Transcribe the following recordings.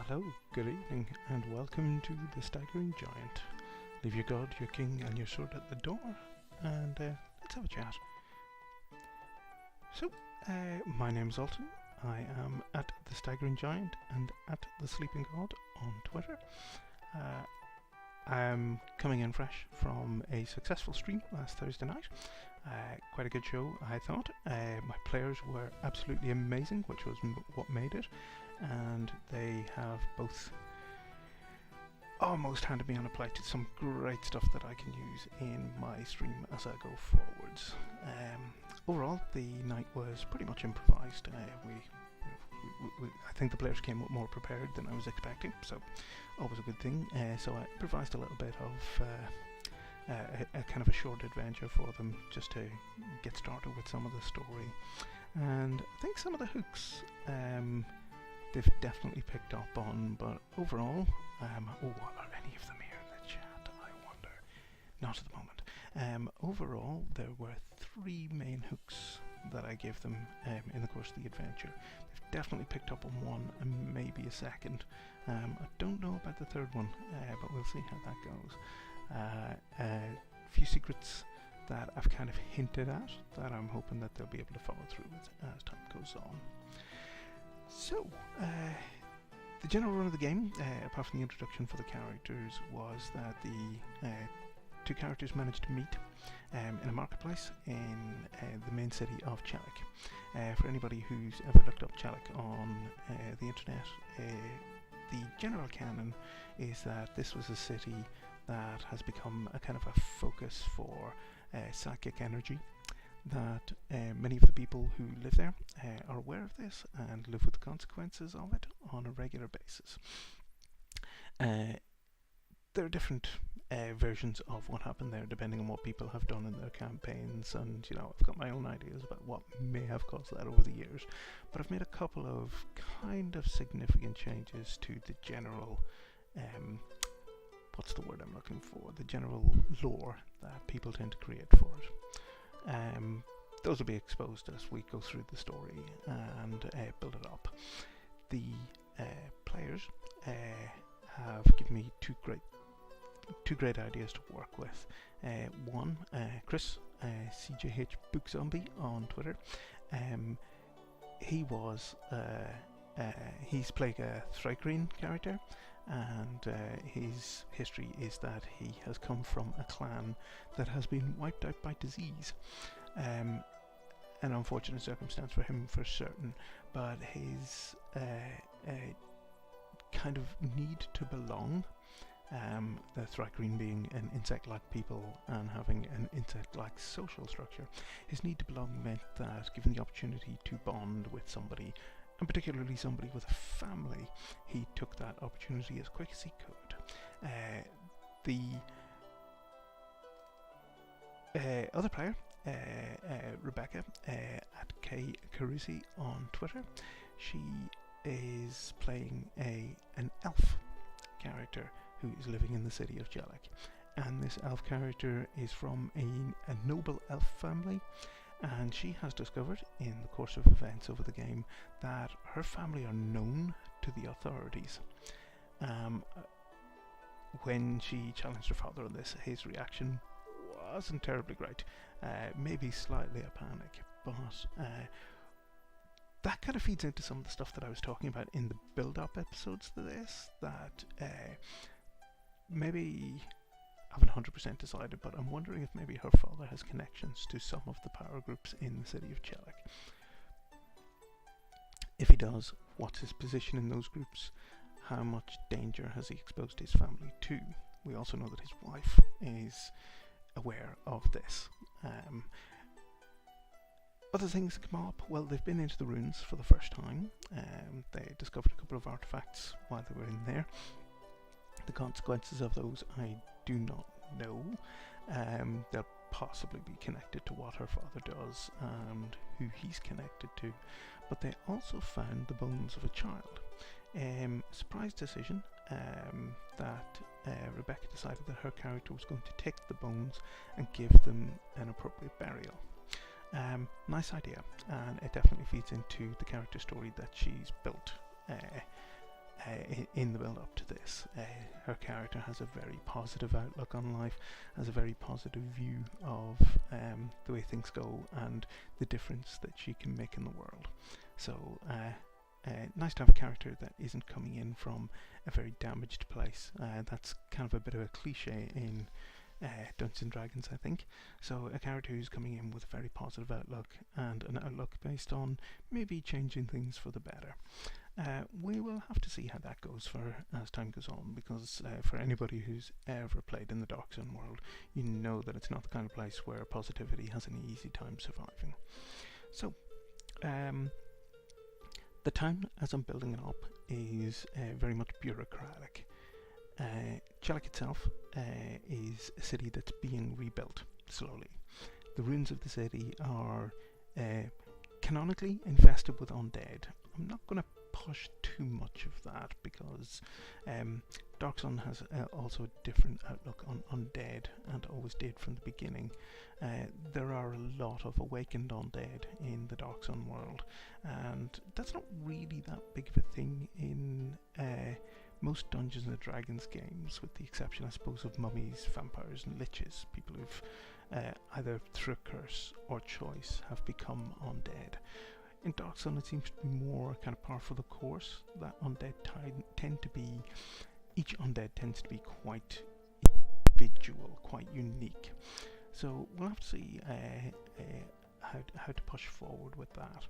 Hello, good evening, and welcome to the Staggering Giant. Leave your god, your king, and your sword at the door, and let's have a chat. So, my name's Alton. I am at the Staggering Giant and at the Sleeping God on Twitter. I'm coming in fresh from a successful stream last Thursday night. Quite a good show, I thought. My players were absolutely amazing, which was what made it, and they have both almost handed me on a plate some great stuff that I can use in my stream as I go forwards. Overall, the night was pretty much improvised. I think the players came more prepared than I was expecting, so always a good thing. So I improvised a little bit of a kind of a short adventure for them, just to get started with some of the story. And I think some of the hooks they've definitely picked up on, but overall, are any of them here in the chat, I wonder? Not at the moment. Overall, there were 3 main hooks that I gave them in the course of the adventure. They've definitely picked up on one and maybe a second. I don't know about the third one, but we'll see how that goes. A few secrets that I've kind of hinted at that I'm hoping that they'll be able to follow through with as time goes on. So, the general run of the game, apart from the introduction for the characters, was that the 2 characters managed to meet in a marketplace in the main city of Chalik. For anybody who's ever looked up Chalik on the internet, the general canon is that this was a city that has become a kind of a focus for psychic energy, that many of the people who live there are aware of this and live with the consequences of it on a regular basis. There are different versions of what happened there depending on what people have done in their campaigns, and I've got my own ideas about what may have caused that over the years, but I've made a couple of kind of significant changes to the general what's the word I'm looking for? The general lore that people tend to create for it. Those will be exposed as we go through the story and build it up. The players have given me two great ideas to work with. One, Chris, CJH Book Zombie on Twitter. He's playing a Thrygreen character, and his history is that he has come from a clan that has been wiped out by disease. An unfortunate circumstance for him for certain, but his kind of need to belong. The Thrygreen being an insect-like people and having an insect-like social structure. His need to belong meant that, given the opportunity to bond with somebody, and particularly somebody with a family, he took that opportunity as quick as he could. The other player, Rebecca, at K Carisi on Twitter, she is playing an elf character who is living in the city of Jellic, and this elf character is from a noble elf family, and she has discovered in the course of events over the game that her family are known to the authorities. When she challenged her father on this, his reaction wasn't terribly great, maybe slightly a panic, but that kind of feeds into some of the stuff that I was talking about in the build-up episodes to this, that maybe I haven't 100% decided, but I'm wondering if maybe her father has connections to some of the power groups in the city of Jellic. If he does, what's his position in those groups? How much danger has he exposed his family to? We also know that his wife is aware of this. Other things that come up, well, they've been into the ruins for the first time. They discovered a couple of artifacts while they were in there. The consequences of those I do not know. They'll possibly be connected to what her father does and who he's connected to. But they also found the bones of a child. Surprise decision that Rebecca decided that her character was going to take the bones and give them an appropriate burial. Nice idea, and it definitely feeds into the character story that she's built in the build-up to this. Her character has a very positive outlook on life, has a very positive view of the way things go and the difference that she can make in the world. So nice to have a character that isn't coming in from a very damaged place. That's kind of a bit of a cliche in Dungeons & Dragons, I think. So a character who's coming in with a very positive outlook, and an outlook based on maybe changing things for the better. We will have to see how that goes as time goes on, because for anybody who's ever played in the Dark Zone world, you know that it's not the kind of place where positivity has an easy time surviving. So the town, as I'm building it up, is very much bureaucratic. Jellic itself is a city that's being rebuilt slowly. The ruins of the city are canonically infested with undead. I'm not going to push too much of that, because Dark Sun has also a different outlook on undead, and always did from the beginning. There are a lot of awakened undead in the Dark Sun world, and that's not really that big of a thing in most Dungeons & Dragons games, with the exception, I suppose, of mummies, vampires and liches, people who've either through curse or choice have become undead. In Dark Sun it seems to be more kind of par for the course, that undead tend to be, each undead tends to be quite individual, quite unique. So we'll have to see how to push forward with that.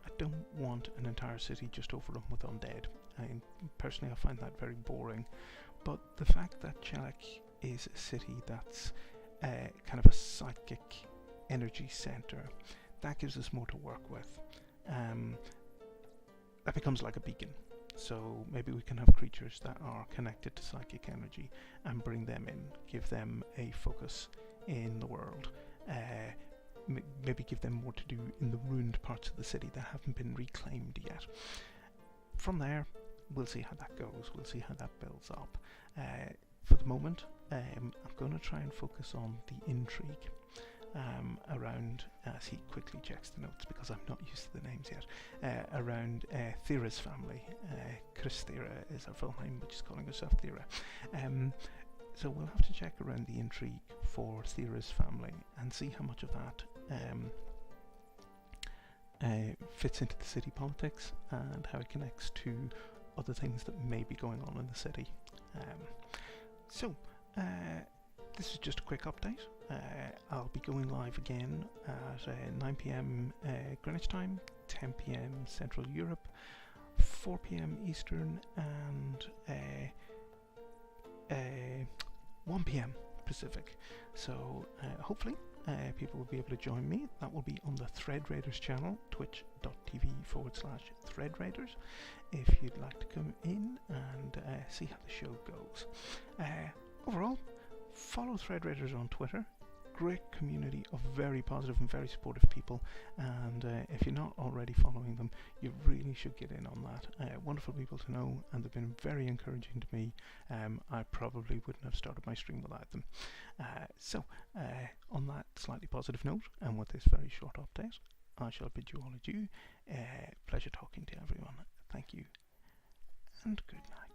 I don't want an entire city just overrun with undead. Personally, I find that very boring. But the fact that Jellic is a city that's kind of a psychic energy centre, that gives us more to work with. That becomes like a beacon. So maybe we can have creatures that are connected to psychic energy and bring them in, give them a focus in the world. Maybe give them more to do in the ruined parts of the city that haven't been reclaimed yet. From there, we'll see how that goes, we'll see how that builds up. For the moment, I'm going to try and focus on the intrigue around, as he quickly checks the notes because I'm not used to the names yet, around Thera's family. Chris Thera is her full name, but she's calling herself Thera. So we'll have to check around the intrigue for Thera's family and see how much of that fits into the city politics and how it connects to other things that may be going on in the city. This is just a quick update. I'll be going live again at 9 PM Greenwich time, 10 PM Central Europe 4 p.m. Eastern and 1 p.m. Pacific. So hopefully people will be able to join me. That will be on the Thread Raiders channel, twitch.tv/Thread Raiders, if you'd like to come in and see how the show goes. Overall, follow Thread Raiders on Twitter. Great community of very positive and very supportive people, and if you're not already following them, you really should get in on that. Wonderful people to know, and they've been very encouraging to me. I probably wouldn't have started my stream without them. So on that slightly positive note, and with this very short update, I shall bid you all adieu. Pleasure talking to everyone. Thank you, and good night.